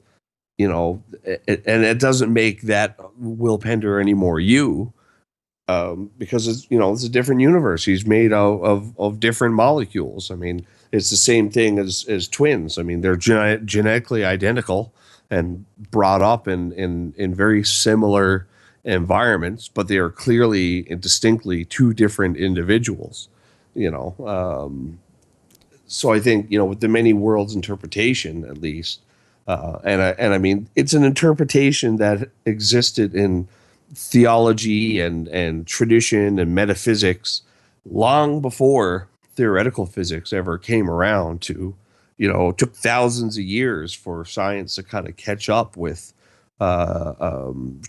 and it doesn't make that Will Pender any more you, because it's a different universe. He's made of different molecules. I mean, it's the same thing as twins. I mean, they're genetically identical and brought up in very similar environments, but they are clearly and distinctly two different individuals. So I think with the many worlds interpretation, at least, and I mean, it's an interpretation that existed in theology and tradition and metaphysics long before theoretical physics ever came around. Took thousands of years for science to kind of catch up with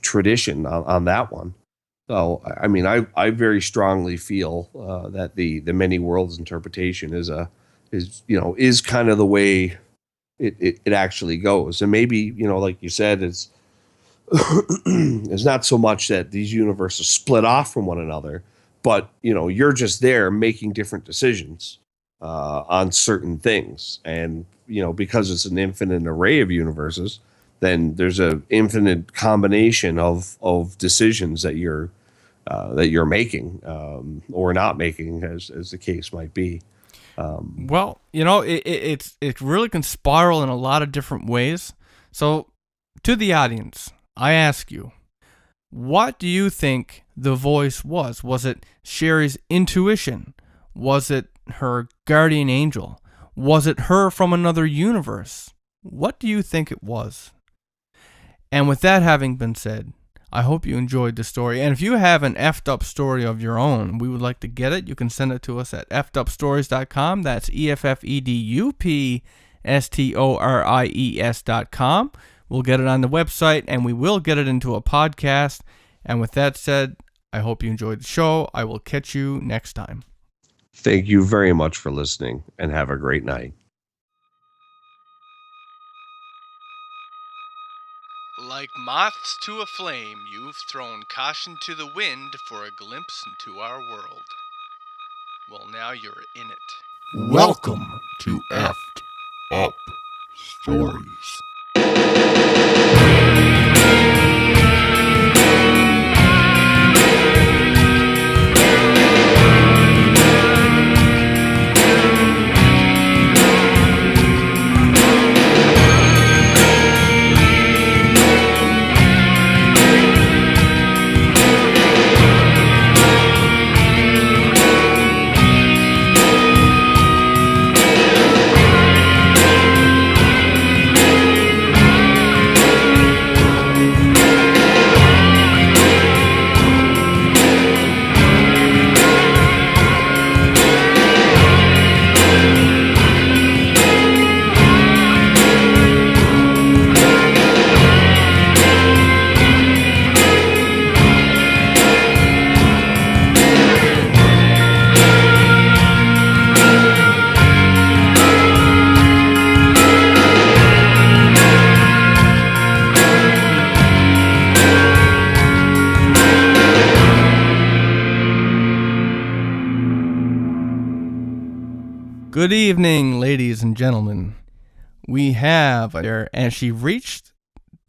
tradition on that one. So I mean, I very strongly feel that the many worlds interpretation is kind of the way it actually goes. And maybe, like you said, it's not so much that these universes split off from one another, but you're just there making different decisions on certain things. And because it's an infinite array of universes, then there's an infinite combination of decisions that you're making or not making, as the case might be. Well, it really can spiral in a lot of different ways. So, to the audience, I ask you, what do you think the voice was? Was it Sherry's intuition? Was it her guardian angel? Was it her from another universe? What do you think it was? And with that having been said, I hope you enjoyed the story. And if you have an effed up story of your own, we would like to get it. You can send it to us at effedupstories.com. That's EFFEDUPSTORIES.com. We'll get it on the website, and we will get it into a podcast. And with that said, I hope you enjoyed the show. I will catch you next time. Thank you very much for listening, and have a great night. Like moths to a flame, you've thrown caution to the wind for a glimpse into our world. Well, now you're in it. Welcome to Effed Up Stories. Good evening, ladies and gentlemen. We have her, and she reached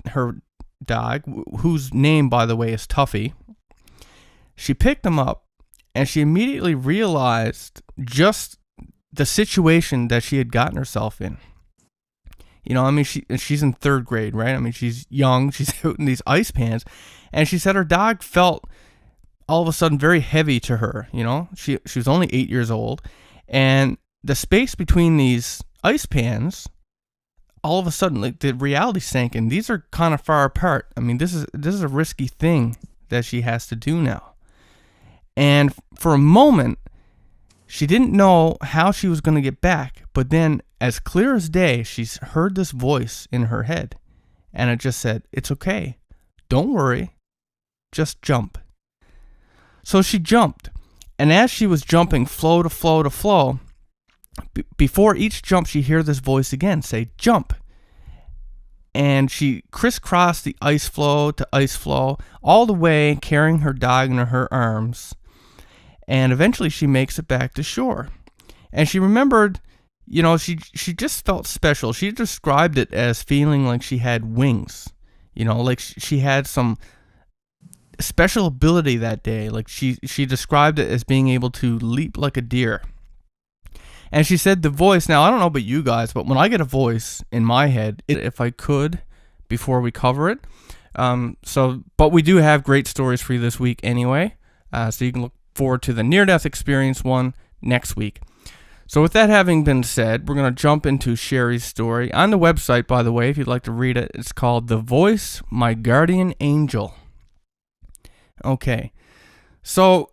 her dog, whose name, by the way, is Tuffy. She picked him up, and she immediately realized just the situation that she had gotten herself in. You know, I mean, she's in third grade, right? I mean, she's young. She's out in these ice pans, and she said her dog felt all of a sudden very heavy to her. You know, she was only 8 years old, and the space between these ice pans, all of a sudden, like the reality sank in. These are kind of far apart. I mean, this is a risky thing that she has to do now. And for a moment, she didn't know how she was going to get back. But then, as clear as day, she's heard this voice in her head. And it just said, "It's okay. Don't worry. Just jump." So she jumped. And as she was jumping flow to flow to flow, before each jump, she heard this voice again say, "Jump." And she crisscrossed the ice floe to ice floe, all the way carrying her dog in her arms. And eventually she makes it back to shore. And she remembered, you know, she just felt special. She described it as feeling like she had wings. You know, like she had some special ability that day. Like she described it as being able to leap like a deer. And she said the voice, now I don't know about you guys, but when I get a voice in my head, if I could, before we cover it. But we do have great stories for you this week anyway. So you can look forward to the near-death experience one next week. So with that having been said, we're going to jump into Sherry's story. On the website, by the way, if you'd like to read it, it's called The Voice, My Guardian Angel. Okay. So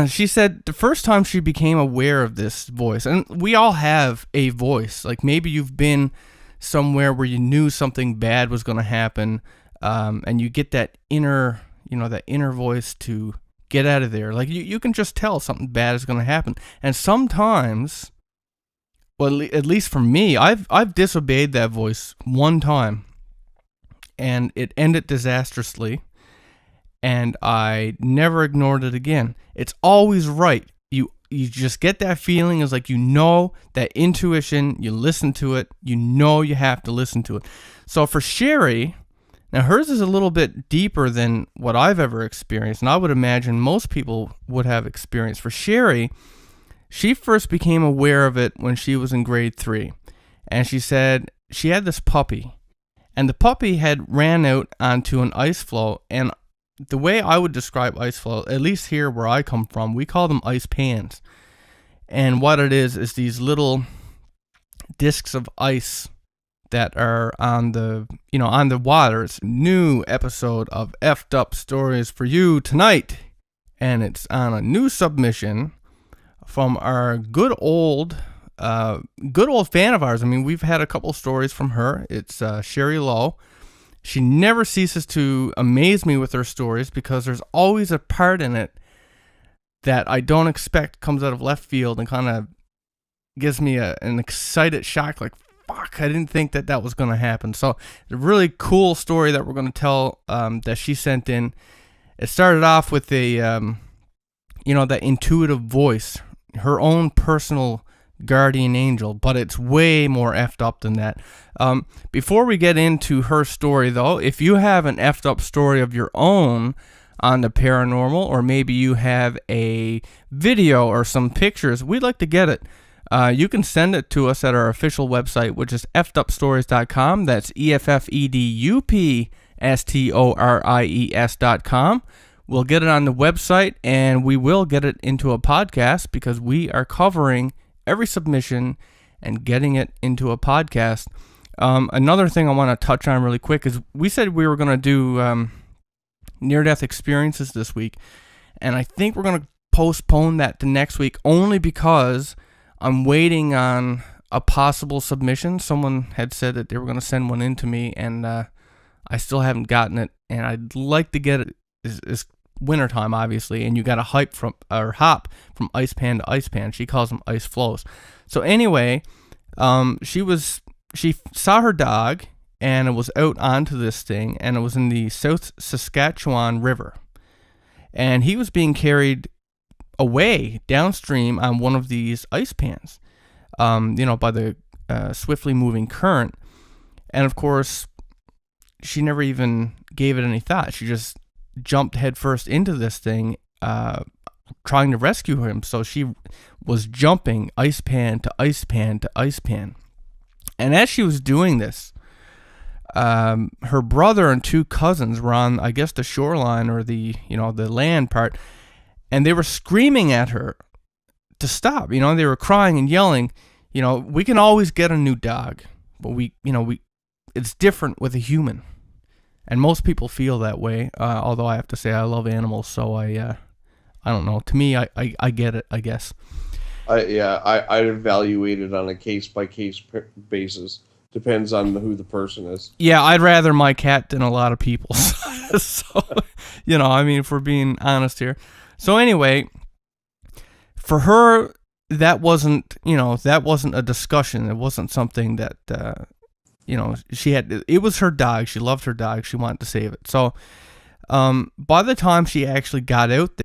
she said the first time she became aware of this voice, and we all have a voice. Like maybe you've been somewhere where you knew something bad was going to happen, and you get that inner voice to get out of there. Like you can just tell something bad is going to happen. And sometimes, well, at least for me, I've disobeyed that voice one time, and it ended disastrously. And I never ignored it again. It's always right. You just get that feeling. It's like, you know, that intuition, you listen to it, you know you have to listen to it. So for Sherry, now hers is a little bit deeper than what I've ever experienced, and I would imagine most people would have experienced. For Sherry, she first became aware of it when she was in grade 3. And she said she had this puppy, and the puppy had ran out onto an ice floe, and the way I would describe ice floe, at least here where I come from, we call them ice pans. And what it is these little discs of ice that are on the water. It's a new episode of Effed Up Stories for you tonight. And it's on a new submission from our good old fan of ours. I mean, we've had a couple stories from her. It's Sherry Lowe. She never ceases to amaze me with her stories because there's always a part in it that I don't expect comes out of left field and kind of gives me an excited shock, like, fuck, I didn't think that was going to happen. So a really cool story that we're going to tell that she sent in. It started off with that intuitive voice, her own personal guardian angel, but it's way more effed up than that. Before we get into her story, though, if you have an effed up story of your own on the paranormal, or maybe you have a video or some pictures, we'd like to get it. You can send it to us at our official website, which is effedupstories.com. That's EFFEDUPSTORIES.com. We'll get it on the website, and we will get it into a podcast because we are covering every submission and getting it into a podcast. Another thing I want to touch on really quick is we said we were going to do near-death experiences this week, and I think we're going to postpone that to next week only because I'm waiting on a possible submission. Someone had said that they were going to send one in to me, and I still haven't gotten it, and I'd like to get it. It's wintertime, obviously, and you got to hop from ice pan to ice pan. She calls them ice flows. So anyway, she saw her dog, and it was out onto this thing, and it was in the South Saskatchewan River, and he was being carried away downstream on one of these ice pans. by the swiftly moving current. And of course, she never even gave it any thought. She just jumped headfirst into this thing, trying to rescue him. So she was jumping ice pan to ice pan to ice pan. And as she was doing this, her brother and two cousins were on, I guess, the shoreline or the land part, and they were screaming at her to stop. They were crying and yelling, we can always get a new dog, but it's different with a human. And most people feel that way. Although I have to say I love animals, so I don't know. To me, I get it, I guess. I evaluate it on a case by case basis. Depends on who the person is. Yeah, I'd rather my cat than a lot of people. So, if we're being honest here. So anyway, for her, that wasn't a discussion. It wasn't something that, she had. It was her dog. She loved her dog. She wanted to save it. So, by the time she actually got out